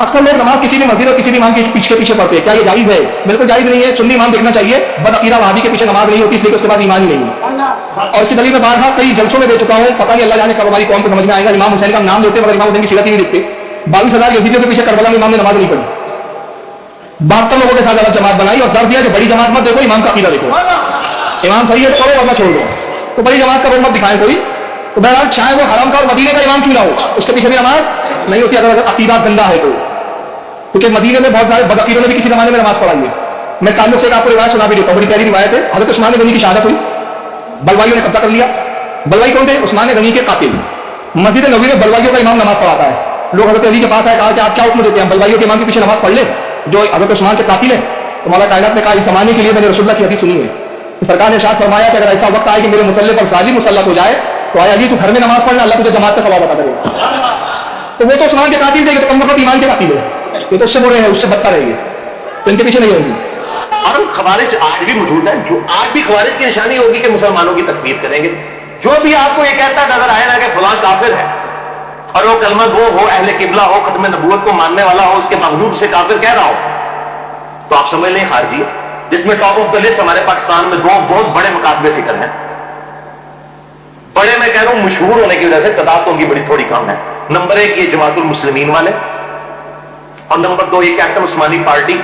اکثر لوگ نماز کسی بھی مسجد اور کسی بھی امام کے پیچھے پڑھتے ہیں. کیا یہ جائز ہے؟ بالکل جائز نہیں ہے. سنی امام دیکھنا چاہیے. بدعقیدہ وہابی کے پیچھے نماز نہیں ہوتی، اس لیے کہ اس کے بعد ایمان ہی نہیں ہے. اور اس کی دلیل میں بارہا کئی جلسوں میں دے چکا ہوں. پتہ نہیں اللہ جانے کب ہماری قوم کو سمجھ میں آئے گا. امام حسین کا نام لیتے مگر امام حسین کی سیرت ہی نہیں دیکھتے. 22,000 یزیدیوں کے پیچھے کربلا میں امام نے نماز نہیں پڑھی. 72 لوگوں کے ساتھ الگ جماعت بنائی اور درد دیا کہ بڑی جماعت مت دیکھو، امام کا عقیدہ دیکھو. امام صحیح ہے پڑھو ورنہ چھوڑ دو. تو بڑی جماعت کا رول مت دکھائے کوئی. تو بہرحال چاہے وہ حرم کا اور مدینے کا امام کیوں نہ ہو، اس کے پیچھے بھی نماز نہیں ہوتی اگر عقیدہ گندا ہے تو. کیونکہ مدینے میں بہت سارے بدعقیدوں نے بھی کسی زمانے میں نماز پڑھائی ہے. میں تعلق سے آپ کو روایت سنا بھی دیتا ہوں، بڑی پیاری روایت ہے. حضرت عثمان غنی کی شہادت ہوئی، بلوائیوں نے قبضہ کر لیا. بلوائی کون تھے؟ عثمان غنی کے قاتل. مسجد نبوی میں بلوائیوں کا امام نماز پڑھاتا ہے. لوگ حضرت علی کے پاس آئے، کہا کہ آپ کیا حکم دیتے ہیں، بلوائیوں کے امام کے پیچھے نماز پڑھ لے جو حضرت عثمان کے قاتل ہے؟ تو مولا کائنات نے کہا اس زمانے کے لیے میں نے رسول اللہ کی حدیث سنی ہے. سرکار نے ارشاد فرمایا کہ اگر ایسا وقت آئے کہ میرے مسلح پر ظالم مسلط ہو جائے تو آیا علی تو گھر میں نماز پڑھنا، اللہ تجھے جماعت کا ثواب عطا کرے گا. تو وہ تو عثمان کے قاتل تھے، کم وقت ایمان کے قاتل ہے. یہ تو اس سے برے ہیں، اس سے بدتر ہے یہ. تو ان کے پیچھے نہیں ہوگی. اور خوارج آج بھی موجود ہیں، جو آج بھی خوارج کی نشانی ہوگی کہ مسلمانوں کی تکفیر کریں گے. جو بھی آپ کو یہ کہتا نظر آئے نا کہ فلاں کافر ہے اور وہ کلمہ گو ہو، اہل قبلہ ہو، ختم نبوت کو ماننے والا ہو، اس کے باوجود سے کافر کہہ رہا ہو، تو آپ سمجھ لیں خارجی ہے. جس میں ٹاپ آف دا لسٹ ہمارے پاکستان میں دو بہت بڑے مکاتبے فکر ہیں. بڑے میں کہہ رہا ہوں مشہور ہونے کی وجہ سے، تعداد تو ان کی بڑی تھوڑی کم ہے. نمبر 1 یہ جماعت المسلمین والے، اور نمبر 2 یہ کیپٹن عثمانی پارٹی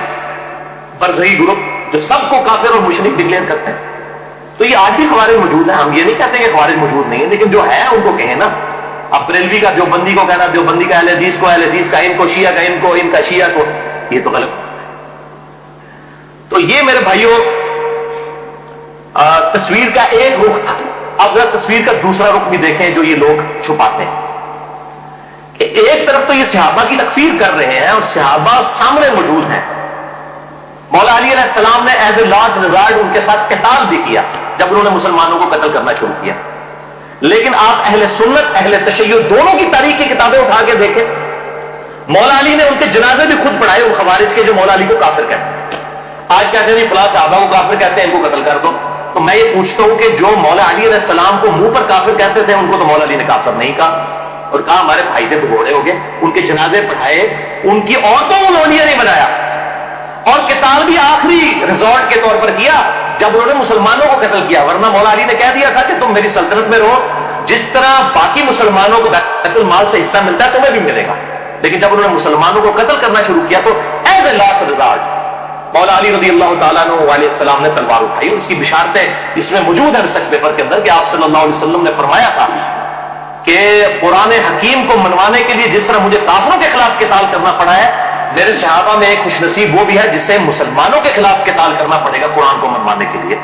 برزئی گروپ جو سب کو کافر اور مشرک ڈکلیئر کرتے ہیں. تو یہ آج بھی خوارج موجود ہیں. ہم یہ نہیں کہتے کہ خوارج موجود نہیں ہے، لیکن جو ہے ان کو کہیں نا. اب بریلوی کا جو بندی کو کہنا، جو بندی کا اہل حدیث کو اہل حدیث کا، ان کو شیعہ کا ان کو، ان کا شیعہ کو، یہ تو غلط بات ہے. تو یہ میرے بھائیوں تصویر کا ایک رخ تھا. اب ذرا تصویر کا دوسرا رخ بھی دیکھیں جو یہ لوگ چھپاتے ہیں. کہ ایک طرف تو یہ صحابہ کی تکفیر کر رہے ہیں اور صحابہ سامنے موجود ہیں. مولا علی علیہ السلام نے ایز اے لاسٹ ریزارٹ ان کے ساتھ قتال بھی کیا جب انہوں نے مسلمانوں کو قتل کرنا شروع کیا. لیکن آپ اہل سنت اہل تشیع دونوں کی تاریخ کی کتابیں اٹھا کے دیکھیں. مولا علی نے ان کے جنازے بھی خود پڑھائے ان خوارج کے جو مولا علی کو کافر کہتے تھے. آج کہتے ہیں فلاں صحابہ کو کافر کہتے ہیں، ان کو قتل کر دو. تو میں یہ پوچھتا ہوں کہ جو مولا علی علیہ السلام کو منہ پر کافر کہتے تھے، ان کو تو مولا علی نے کافر نہیں کہا اور کہا ہمارے بھائی تھے بھگوڑے ہو گئے. ان کے جنازے پڑھائے، ان کی عورتوں کو لونڈیا نہیں بنایا. اور قتال بھی آخری ریزورٹ کے طور پر کیا جب انہوں نے مسلمانوں کو قتل کیا. ورنہ مولا علی نے کہہ دیا تھا کہ تم میری سلطنت میں رہو، جس طرح باقی مسلمانوں کو بیت المال سے حصہ ملتا ہے تمہیں بھی ملے گا. لیکن جب انہوں نے مسلمانوں کو قتل کرنا شروع کیا تو ایز اے لاسٹ ریزارٹ مولا علی رضی اللہ تعالیٰ عنہ علیہ السلام نے تلوار اٹھائی. اس کی بشارتیں اس میں موجود ہیں ریسرچ پیپر کے اندر کہ آپ صلی اللہ علیہ وسلم نے فرمایا تھا کہ قرآن حکیم کو منوانے کے لیے جس طرح مجھے کافروں کے خلاف قتال کرنا پڑا ہے، میرے صحابہ میں ایک خوش نصیب وہ بھی ہے جسے مسلمانوں کے خلاف قتال کرنا پڑے گا قرآن کو منوانے کے لیے.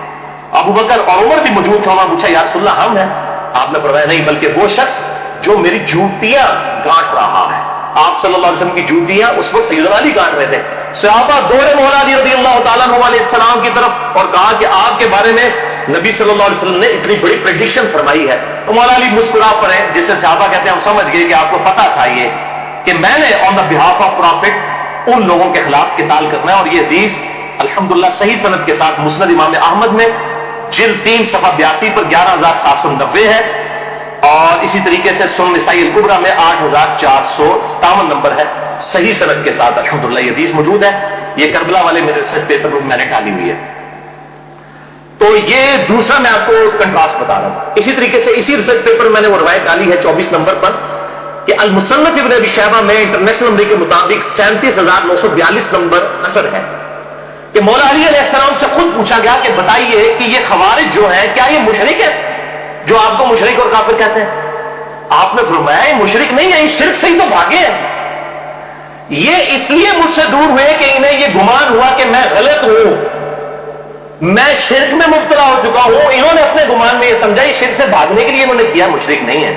ابو بکر اور عمر بھی موجود تھا. انہوں نے پوچھا یا رسول اللہ ہم ہیں؟ آپ نے فرمایا نہیں، بلکہ وہ شخص جو میری جوتیاں گانٹ رہا ہے. آپ صلی اللہ علیہ وسلم کی جوتیاں اس وقت سیدنا علی گانٹ رہے تھے. صحابہ دوڑے مولا علی رضی اللہ تعالیٰ عنہ علیہ السلام کی طرف اور کہا کہ آپ کے بارے میں نبی صلی اللہ علیہ وسلم نے اتنی بڑی پریڈکشن فرمائی ہے. تو مولا علی مسکرا پڑے، جس سے صحابہ کہتے ہیں ہم سمجھ گئے کہ آپ کو پتا تھا یہ کہ میں نے آن دا بہاف آف پروفٹ ان لوگوں کے خلاف قتال کرنا ہے. اور یہ حدیث الحمدللہ صحیح سند کے ساتھ مسند امام احمد میں جلد 3 صفحہ 82 پر 11790 ہے، اور اسی طریقے سے سنن نسائی الکبریٰ میں 8457 نمبر ہے صحیح سند کے ساتھ. الحمدللہ یہ حدیث موجود ہے. یہ کربلا والے میرے ریسرچ پیپر میں میں نے ڈالی ہوئی ہے. تو یہ دوسرا میں آپ کو کنٹراسٹ بتا رہا ہوں. اسی طریقے سے اسی ریسرچ پیپر میں نے وہ روایت ڈالی ہے 24 نمبر پر کہ المصنف ابن ابی شیبہ میں انٹرنیشنل نمبر کے مطابق 37,942 نمبر اثر ہے کہ مولا علی علیہ السلام سے خود پوچھا گیا کہ بتائیے کہ یہ خوارج جو ہیں کیا یہ مشرک ہے جو آپ کو مشرک اور کافر کہتے ہیں؟ آپ نے فرمایا یہ مشرک نہیں ہے، یہ شرک سے ہی تو بھاگے ہیں. یہ اس لیے مجھ سے دور ہوئے کہ انہیں یہ گمان ہوا کہ میں غلط ہوں، میں شرک میں مبتلا ہو چکا ہوں. انہوں نے اپنے گمان میں یہ سمجھا یہ شرک سے بھاگنے کے لیے انہوں نے کیا، مشرک نہیں ہے.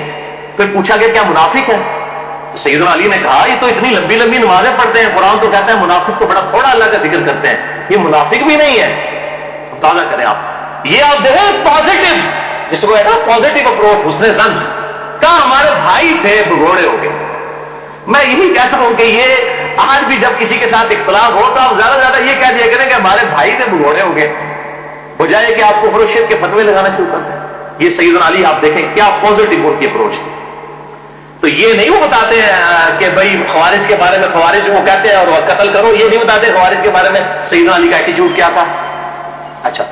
پھر پوچھا گیا کیا منافق ہے؟ تو سیدنا علی نے کہا یہ تو اتنی لمبی لمبی نمازیں پڑھتے ہیں، قرآن تو کہتا ہے منافق تو بڑا تھوڑا اللہ کا ذکر کرتے ہیں، یہ منافق بھی نہیں ہے. تازہ کریں آپ یہ آپ دیکھیں پازیٹو، جس کو کہتا ہے پازیٹو اپروچ، حسن ظن. کہا ہمارے بھائی تھے بھگوڑے ہو گئے. میں یہی کہتا ہوں کہ یہ آج بھی جب کسی کے ساتھ اختلاف ہو تو آپ زیادہ زیادہ یہ کہہ دیا کریں کہ ہمارے بھائی تھے بھگوڑے ہو گئے، بجائے کہ آپ کفر و شرک کے فتوے لگانا شروع کرتے ہیں. یہ سیدنا علی آپ دیکھیں کیا پازیٹو ان کی اپروچ تھی. تو یہ نہیں وہ بتاتے ہیں کہ بھائی خوارج کے بارے میں خوارج وہ کہتے ہیں اور قتل کرو، یہ نہیں بتاتے خوارج کے بارے میں سیدنا علی کا ایٹیچیوڈ کیا تھا. اچھا،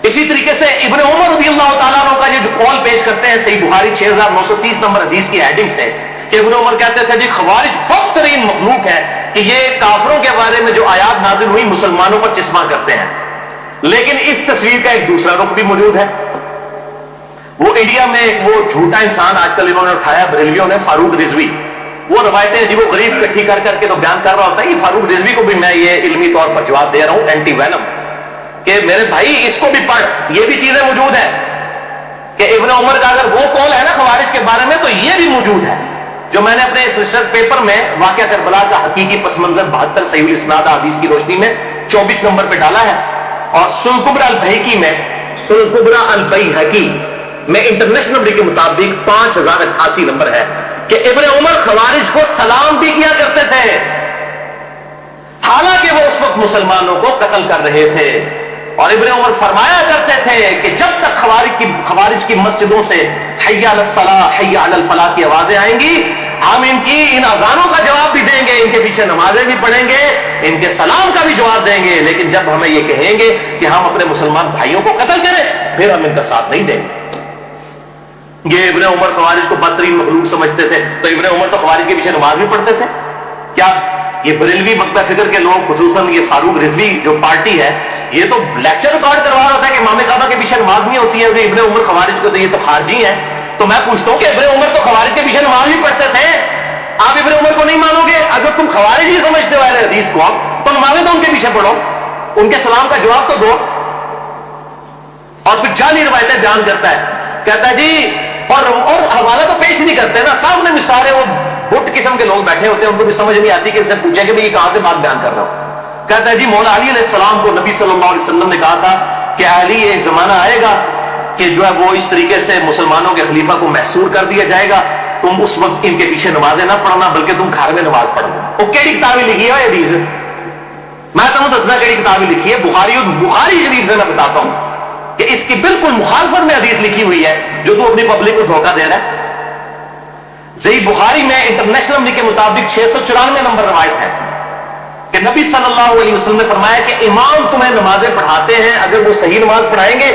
اسی طریقے سے ابن عمر رضی اللہ تعالیٰ عنہ کا یہ جو قول پیش کرتے ہیں صحیح بخاری 6930 نمبر حدیث کی ہیڈنگ سے، کہ ابن عمر کہتے تھے جی خوارج بدترین مخلوق ہے کہ یہ کافروں کے بارے میں جو آیات نازل ہوئی مسلمانوں پر چسپاں کرتے ہیں. لیکن اس تصویر کا ایک دوسرا رخ بھی موجود ہے. وہ انڈیا میں ایک وہ جھوٹا انسان آج کل انہوں نے اٹھایا بریلویوں نے، فاروق رضوی، وہ روایتیں جی وہ غریب اکٹھی کر کر کے تو بیان کر رہا ہوتا ہے. یہ فاروق رضوی کو بھی میں یہ علمی طور پر جواب دے رہا ہوں اینٹی وینم، کہ میرے بھائی اس کو بھی پڑھ، یہ بھی چیزیں موجود ہیں کہ ابن عمر کا اگر وہ قول ہے نا خوارج کے بارے میں تو یہ بھی موجود ہے. جو میں نے اپنے اس ریسرچ پیپر میں واقعہ کربلا کا حقیقی پس منظر 72 صحیح الاسناد حدیث کی روشنی میں 24 نمبر پہ ڈالا ہے، اور سنن کبری البیہقی میں، سنن کبری البیہقی میں انٹرنیشنل نمبر کے مطابق 5088 نمبر ہے کہ ابن عمر خوارج کو سلام بھی کیا کرتے تھے، حالانکہ وہ اس وقت مسلمانوں کو قتل کر رہے تھے. اور ابن عمر فرمایا کرتے تھے کہ جب تک خوارج کی مسجدوں سے حی علی الصلاۃ حی علی الفلاح کی آوازیں آئیں گی، ہم ان اذانوں کا جواب بھی دیں گے، ان کے پیچھے نمازیں بھی پڑھیں گے، ان کے سلام کا بھی جواب دیں گے، لیکن جب ہمیں یہ کہیں گے کہ ہم اپنے مسلمان بھائیوں کو قتل کریں پھر ہم ان کا ساتھ نہیں دیں گے. یہ ابن عمر خوارج کو بدترین مخلوق سمجھتے تھے، تو ابن عمر تو خوارج کے پیچھے نماز بھی پڑھتے تھے. کیا یہ بریلوی مکتب فکر کے لوگ، خصوصاً یہ فاروق رضوی جو پارٹی ہے، یہ تو لیکچر ریکارڈ کروا رہا ہوتا ہے کہ امام کعبہ کے پیچھے نماز نہیں ہوتی ہے، ابن عمر خوارج کو تو یہ تو خارجی ہیں. تو میں پوچھتا ہوں کہ ابن عمر تو خوارج کے پیچھے نماز بھی پڑھتے تھے، آپ ابن عمر کو نہیں مانو گے؟ اگر تم خوارج ہی سمجھتے ہو اہل حدیث کو تو نمازیں تو ان کے پیچھے پڑھو، ان کے سلام کا جواب تو دو. اور پھر جعلی روایتیں بیان کرتا ہے، کہتا ہے جی اور حوالہ تو پیش نہیں کرتے نا، سامنے میں سارے وہ بٹ قسم کے لوگ بیٹھے ہوتے ہیں، ان کو بھی سمجھ نہیں آتی کہ ان سے پوچھیں کہ یہ کہاں سے بات بیان کر رہا ہوں. کہتا ہے جی مولا علی علیہ السلام کو نبی صلی اللہ علیہ وسلم نے کہا تھا کہ علی ایک زمانہ آئے گا کہ جو ہے وہ اس طریقے سے مسلمانوں کے خلیفہ کو محصور کر دیا جائے گا، تم اس وقت ان کے پیچھے نمازیں نہ پڑھنا بلکہ تم گھر میں نماز پڑھنا. وہ کیڑی کتابیں لکھی ہے حدیث؟ میں تمہیں دسنا کیڑی کتابیں لکھی ہے. بخاری شریف سے میں بتاتا ہوں کہ اس کی بالکل مخالفت میں حدیث لکھی ہوئی ہے جو تو اپنی پبلک کو دھوکہ دے رہا ہے. صحیح بخاری میں انٹرنیشنل نمبر کے مطابق 694 نمبر روایت ہے کہ نبی صلی اللہ علیہ وسلم نے فرمایا کہ امام تمہیں نمازیں پڑھاتے ہیں، اگر وہ صحیح نماز پڑھائیں گے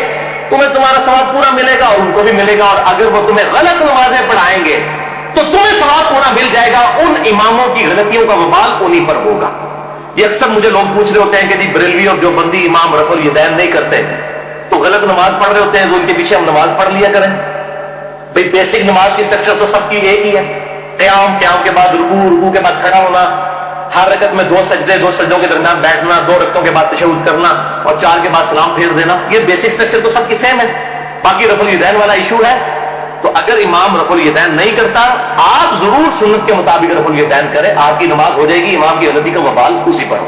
تمہیں تمہارا ثواب پورا ملے گا اور ان کو بھی ملے گا، اور اگر وہ تمہیں غلط نمازیں پڑھائیں گے تو تمہیں ثواب پورا مل جائے گا، ان اماموں کی غلطیوں کا وبال انہی پر ہوگا. یہ اکثر مجھے لوگ پوچھ رہے ہوتے ہیں کہ جی بریلوی اور دیوبندی امام رفع الیدین نہیں کرتے تو غلط نماز پڑھ رہے ہوتے ہیں، تو ان کے پیچھے ہم نماز پڑھ لیا کریں. بھئی بیسک نماز کی سٹرکچر تو سب کی ایک ہی ہے، قیام کے بعد رکوع کے بعد کھڑا ہونا، ہر رکعت میں 2 سجدے، 2 سجدوں کے درمیان بیٹھنا، 2 رکعتوں کے بعد تشہد کرنا اور 4 کے بعد سلام پھیر دینا. یہ بیسک سٹرکچر تو سب کی سیم ہے. باقی رفع الیدین والا ایشو ہے. تو اگر امام رفع الیدین نہیں کرتا، آپ ضرور سنت کے مطابق رفع الیدین کریں، آپ کی نماز ہو جائے گی، امام کی غلطی کا وبال اسی پر ہو.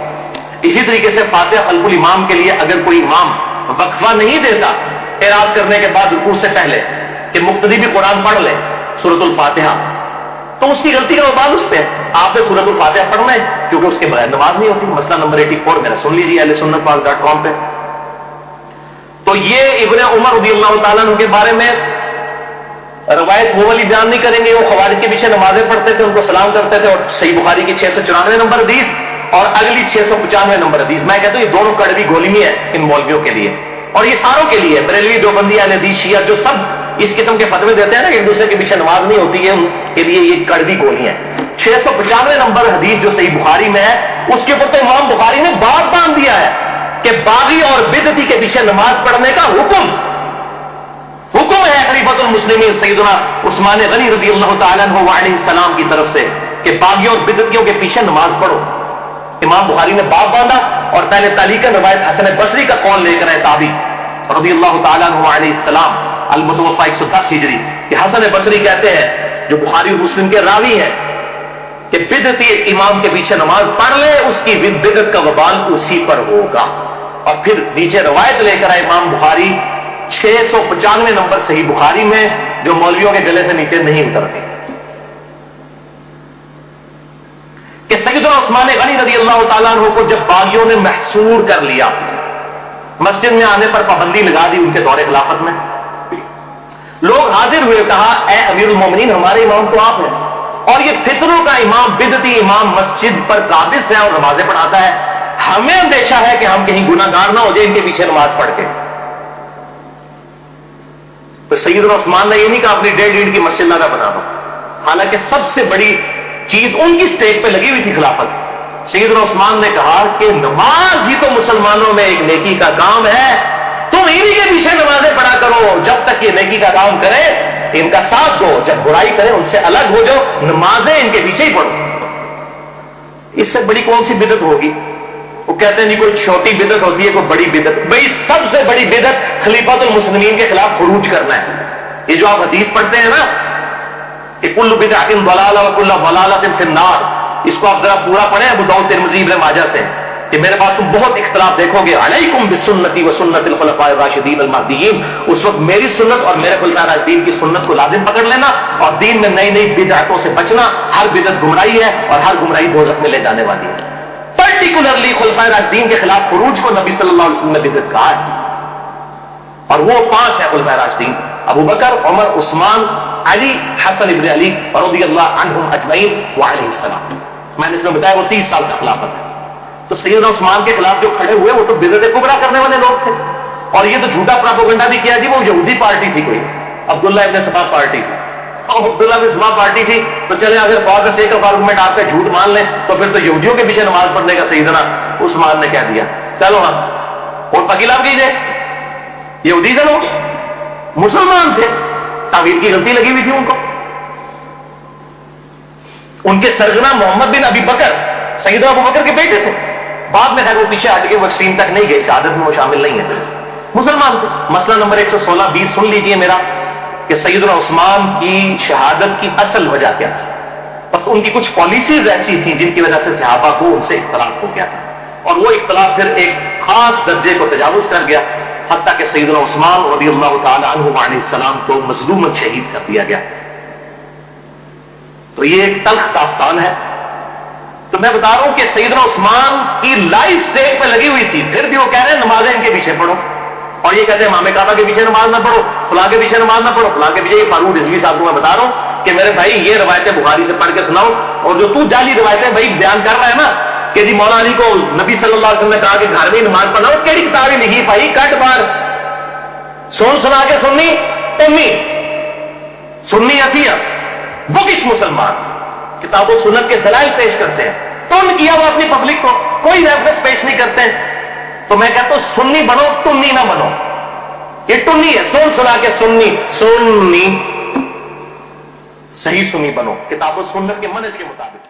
اسی طریقے سے فاتحہ خلف الامام کے لیے اگر کوئی امام وقفہ نہیں دیتا اعراب کرنے کے بعد رکوع سے پہلے کہ مقتدی بھی قرآن پڑھ لے سورۃ الفاتحہ، تو اس کی غلطی کا وبال اس پہ ہے. آپ نے سورۃ الفاتحہ پڑھنا ہے کیونکہ اس کے بغیر نماز نہیں ہوتی. مسئلہ نمبر 84 میرا سن لیجیے اہل سنت پاک.com پہ. تو یہ ابن عمر رضی اللہ تعالیٰ عنہ کے بارے میں روایت وہ والی بیان نہیں کریں گے. وہ خوارج کے پیچھے نمازیں پڑھتے تھے، ان کو سلام کرتے تھے، اور صحیح بخاری کی 694 نمبر حدیث اور اگلی 695 نمبر حدیث. میں کہتا ہوں یہ دونوں کڑوی گولی ہے ان مولویوں کے لیے اور یہ ساروں کے لیے، بریلوی، دیوبندی، اہل حدیث، شیعہ، جو سب اس قسم کے فتوے دیتے ہیں نا کہ ایک دوسرے کے پیچھے نماز نہیں ہوتی ہے، ان کے لیے یہ کڑوی گولی ہیں. 695 نمبر حدیث جو صحیح بخاری میں ہے، اس کے اوپر تو امام بخاری نے باب باندھ دیا ہے کہ باغی اور بدعتی کے پیچھے نماز پڑھنے کا حکم ہے خلیفۃ المسلمین سیدنا عثمان غنی رضی اللہ تعالیٰ عنہ علیہ السلام کی طرف سے کہ باغیوں اور بدعتیوں کے پیچھے نماز پڑھو. امام بخاری نے باب باندھا اور پہلے تعلیقاً روایت حسن بصری کا قول لے کر ہے تابعی رضی اللہ تعالیٰ عنہ علیہ السلام المتوفی 110 ہجری کہ حسن بصری کہتے ہیں جو بخاری اور مسلم کے راوی ہیں کہ بدعتی امام کے پیچھے نماز پڑھ لے اس کی بدعت کا وبال اسی پر ہوگا. اور پھر نیچے روایت لے کر آئے امام بخاری 695 نمبر صحیح بخاری میں جو مولویوں کے گلے سے نیچے نہیں اترتی کہ سیدنا عثمان غنی رضی اللہ تعالیٰ عنہ کو جب باغیوں نے محصور کر لیا، مسجد میں آنے پر پابندی لگا دی ان کے دور خلافت میں، لوگ حاضر ہوئے، کہا اے امیر المومنین ہمارے امام تو آپ ہیں، اور یہ فتنوں کا امام، بدعتی امام مسجد پر قابض ہے اور نمازیں پڑھاتا ہے. ہمیں اندیشہ ہے کہ ہم کہیں گناہ گار نہ ہو جائے ان کے پیچھے نماز پڑھ کے. تو سیدنا عثمان نے یہ نہیں کہا اپنی 1.5 اینٹ کی مسجد نہ بنا دو، حالانکہ سب سے بڑی چیز ان کی سٹیج پہ لگی ہوئی تھی خلافت. سیدنا عثمان نے کہا کہ نماز ہی تو مسلمانوں میں ایک نیکی کا کام ہے، تم انہی کے پیچھے نمازیں پڑھا کرو جب تک یہ نیکی کا کام کرے ان کا ساتھ دو، جب برائی کرے ان سے الگ ہو جاؤ، نمازیں ان کے پیچھے ہی پڑھو. اس سے بڑی کون سی بدعت ہوگی؟ وہ کہتے ہیں نہیں کوئی چھوٹی بدعت ہوتی ہے کوئی بڑی بدعت. بھئی سب سے بڑی بدعت خلیفۃ المسلمین کے خلاف خروج کرنا ہے. یہ جو آپ حدیث پڑھتے ہیں نا کہ کل بدعۃ ضلالہ وکل ضلالۃ فی النار، اس کو آپ ذرا پورا پڑھیں ابو داؤد ترمذی ابن ماجہ سے کہ میرے بعد تم بہت اختلاف دیکھو گے. علیکم بسنتی وسنت الخلفاء الراشدین المہدیین، اس وقت میری سنت اور میرے خلفاء راشدین کی سنت کو لازم پکڑ لینا اور دین میں نئی نئی بدعتوں سے بچنا. ہر بدعت گمراہی ہے اور ہر گمراہی دوزخ میں لے جانے والی ہے. پرٹیکولرلی خلفاء راشدین کے خلاف خروج کو نبی صلی اللہ علیہ وسلم نے بدعت کہا ہے. اور وہ 5 ہیں خلفاء راشدین: ابو بکر، عمر، عثمان، علی، حسن ابن علی رضی اللہ عنہم اجمعین وعلیہ السلام. میں نے اس میں بتایا وہ 30 سال کا خلافت ہے. تو سیدنا عثمان کے خلاف جو کھڑے ہوئے وہ تو بدعت کبریٰ کرنے والے لوگ تھے. اور یہ تو جھوٹا پراپیگنڈا بھی کیا جی وہ یہودی پارٹی تھی، کوئی عبداللہ ابن سبا پارٹی تھی. اور عبداللہ ابن سبا پارٹی تھی تو چلے اگر for the sake of argument آپ کا جھوٹ مان لیں تو پھر تو یہودیوں کے پیچھے نماز پڑھنے کا سیدنا عثمان نے کہہ دیا چلو ہاں اور پکیلا کیجئے. یہودی سے لوگ مسلمان تھے، تعویل کی غلطی لگی ہوئی تھی ان کو. ان کے سرگنا محمد بن ابی بکر سیدنا ابو بکر کے بیٹے تھے. بعد میں وہ پیچھے ہٹ کے وہ ایکسٹریم تک نہیں گئے، شہادت میں وہ شامل نہیں ہے، مسلمان تھے. مسئلہ نمبر 116-20 سن لیجئے میرا کہ سیدنا عثمان کی شہادت کی اصل وجہ کیا تھی. بس ان کی کچھ پالیسیز ایسی تھیں جن کی وجہ سے صحابہ کو ان سے اختلاف ہو گیا تھا اور وہ اختلاف پھر ایک خاص درجے کو تجاوز کر گیا حتیٰ کہ سیدنا عثمان رضی اللہ تعالی عنہ علیہ السلام کو مظلوماً شہید کر دیا گیا. تو یہ ایک تلخ داستان ہے. تو میں بتا رہا ہوں کہ سیدنا عثمان کی لائف سٹیج پہ لگی ہوئی تھی، پھر بھی وہ کہہ رہے ہیں نمازیں ان کے پیچھے پڑھو. اور یہ کہتے ہیں امام کعبہ کے پیچھے نماز نہ پڑھو، فلاں کے پیچھے نماز نہ پڑھو، فلاں کے پیچھے. فاروق رضوی صاحب کو میں بتا رہا ہوں کہ میرے بھائی یہ روایتیں بخاری سے پڑھ کے سناؤ، اور جو تو جعلی روایتیں بھائی بیان کر رہا ہے نا کہ جی مولا علی کو نبی صلی اللہ علیہ وسلم نے کہا کہ گھر میں نماز پڑھنا، وہ کیڑی کتابیں لکھی بھائی کٹ بار سن سنا کے سننی تمی سننی ایسی بکش مسلمان کتاب و سنت کے دلائل پیش کرتے ہیں تو ان کیا وہ اپنی پبلک کو کوئی ریفرنس پیش نہیں کرتے. تو میں کہتا ہوں سنی بنو تنی نہ بنو. یہ ٹنی ہے، سن سنا کے سننی صحیح سنی بنو کتاب و سنت کے منہج کے مطابق.